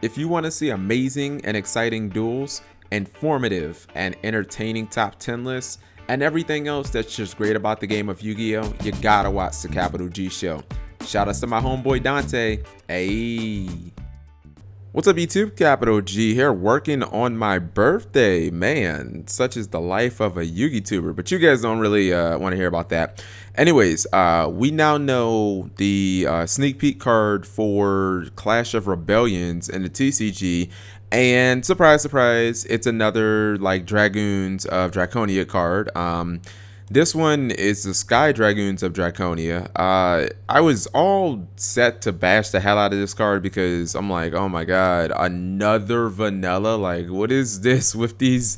If you want to see amazing and exciting duels, informative and entertaining top 10 lists, and everything else that's just great about the game of Yu-Gi-Oh, you gotta watch the Capital G Show. Shout outs to my homeboy Dante. Hey. What's up YouTube? Capital G here, working on my birthday. Man, such is the life of a Yu-Gi tuber, but you guys don't really want to hear about that. Anyways, we now know the sneak peek card for Clash of Rebellions in the TCG, and surprise, surprise, it's another like Dragoons of Draconia card. This one is the Sky Dragoons of Draconia. I was all set to bash the hell out of this card because I'm like, oh my god, another vanilla? Like, what is this with these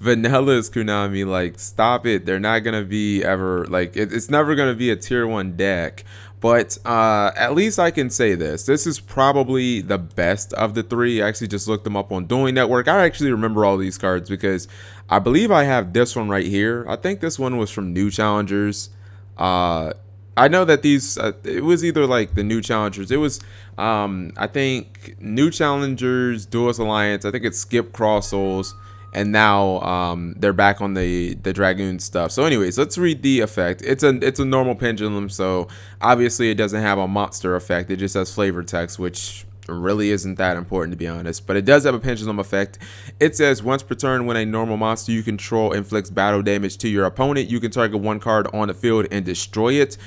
vanillas, Konami? Like, stop it. They're not going to be ever, like, it's never going to be a tier 1 deck. But at least I can say this. This is probably the best of the three. I actually just looked them up on Dueling Network. I actually remember all these cards because I believe I have this one right here. I think this one was from New Challengers. I know that these, it was either like the New Challengers. It was, I think, New Challengers, Duelist Alliance. I think it's Skip Cross Souls. And now they're back on the Dragoon stuff. So anyways, let's read the effect. It's a normal pendulum, so obviously it doesn't have a monster effect. It just has flavor text, which really isn't that important to be honest. But it does have a pendulum effect. It says once per turn when a normal monster you control inflicts battle damage to your opponent, you can target one card on the field and destroy it.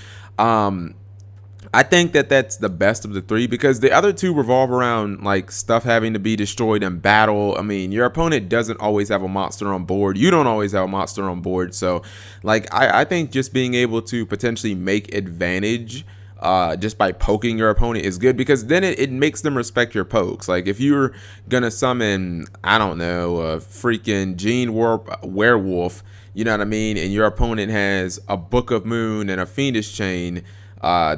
I think that that's the best of the three because the other two revolve around like stuff having to be destroyed in battle. I mean, your opponent doesn't always have a monster on board. You don't always have a monster on board. So like, I think just being able to potentially make advantage just by poking your opponent is good because then it makes them respect your pokes. Like if you're gonna summon, I don't know, a freaking Gene Warp Werewolf, you know what I mean? And your opponent has a Book of Moon and a Fiendish Chain,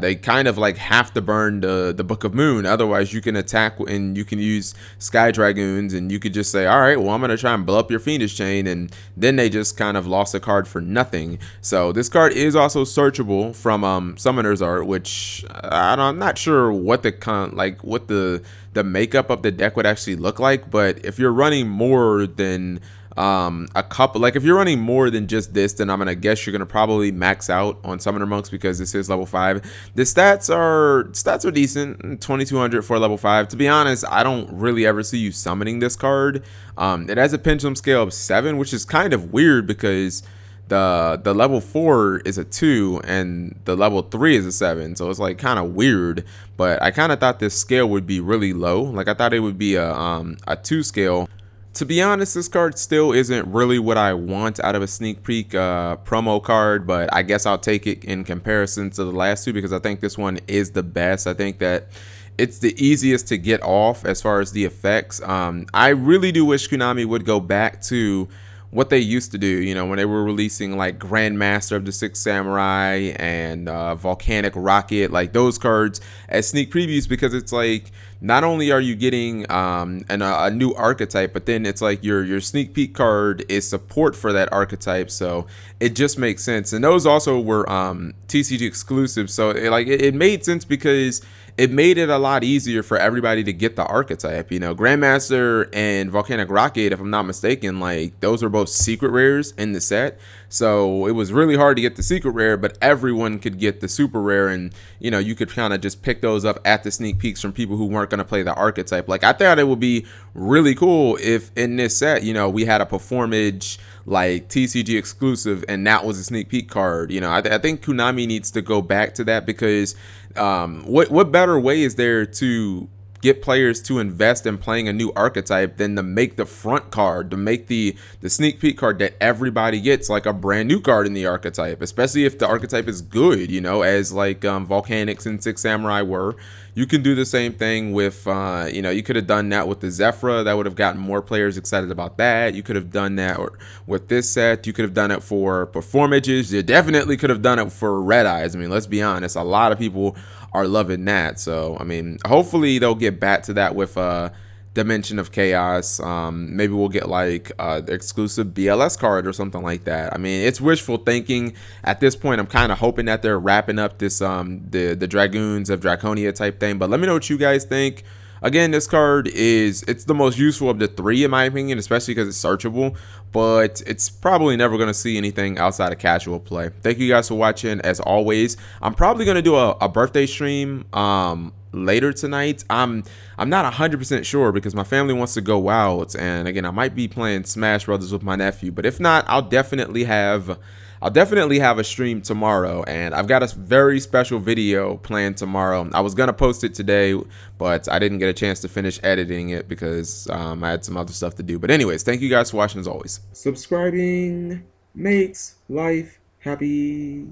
they kind of like have to burn the Book of Moon. Otherwise, you can attack and you can use Sky Dragoons and you could just say, all right, well, I'm going to try and blow up your Fiendish Chain. And then they just kind of lost a card for nothing. So this card is also searchable from Summoner's Art, which I'm not sure what the makeup of the deck would actually look like. But if you're running more than a couple, like if you're running more than just this, then I'm gonna guess you're gonna probably max out on Summoner Monks because this is level 5. The stats are decent, 2200 for level 5. To be honest, I don't really ever see you summoning this card. It has a pendulum scale of 7, which is kind of weird because the level 4 is a 2 and the level 3 is a 7, so it's like kind of weird. But I kind of thought this scale would be really low. Like I thought it would be a 2 scale. To be honest, this card still isn't really what I want out of a sneak peek promo card, but I guess I'll take it in comparison to the last two because I think this one is the best. I think that it's the easiest to get off as far as the effects. I really do wish Konami would go back to what they used to do, you know, when they were releasing like Grandmaster of the Six Samurai and Volcanic Rocket, like those cards as sneak previews, because it's like not only are you getting a new archetype, but then it's like your sneak peek card is support for that archetype, so it just makes sense. And those also were TCG exclusives, so it made sense because it made it a lot easier for everybody to get the archetype. You know, Grandmaster and Volcanic Rocket, if I'm not mistaken, like those are both secret rares in the set. So it was really hard to get the secret rare, but everyone could get the super rare, and you know, you could kind of just pick those up at the sneak peeks from people who weren't going to play the archetype. Like I thought it would be really cool if in this set, you know, we had a Performage like TCG exclusive and that was a sneak peek card. You know, I think Konami needs to go back to that because what better way is there to get players to invest in playing a new archetype than to make the front card, to make the sneak peek card that everybody gets like a brand new card in the archetype, especially if the archetype is good, you know, as like Volcanics and Six Samurai were. You can do the same thing with, you know, you could have done that with the Zephyra. That would have gotten more players excited about that. You could have done that with this set. You could have done it for Performages. You definitely could have done it for Red Eyes. I mean, let's be honest. A lot of people are loving that. So, I mean, hopefully they'll get back to that with Dimension of Chaos. Maybe we'll get like the exclusive BLS card or something like that. I mean, it's wishful thinking at this point. I'm kind of hoping that they're wrapping up this the Dragoons of Draconia type thing, but let me know what you guys think. Again, this card it's the most useful of the three in my opinion, especially because it's searchable, but it's probably never going to see anything outside of casual play. Thank you guys for watching. As always, I'm probably going to do a birthday stream later tonight. I'm not 100% sure because my family wants to go out, and again, I might be playing Smash Brothers with my nephew, but if not, I'll definitely have a stream tomorrow, and I've got a very special video planned tomorrow. I was gonna post it today, but I didn't get a chance to finish editing it because I had some other stuff to do. But anyways, thank you guys for watching as always. Subscribing makes life happy.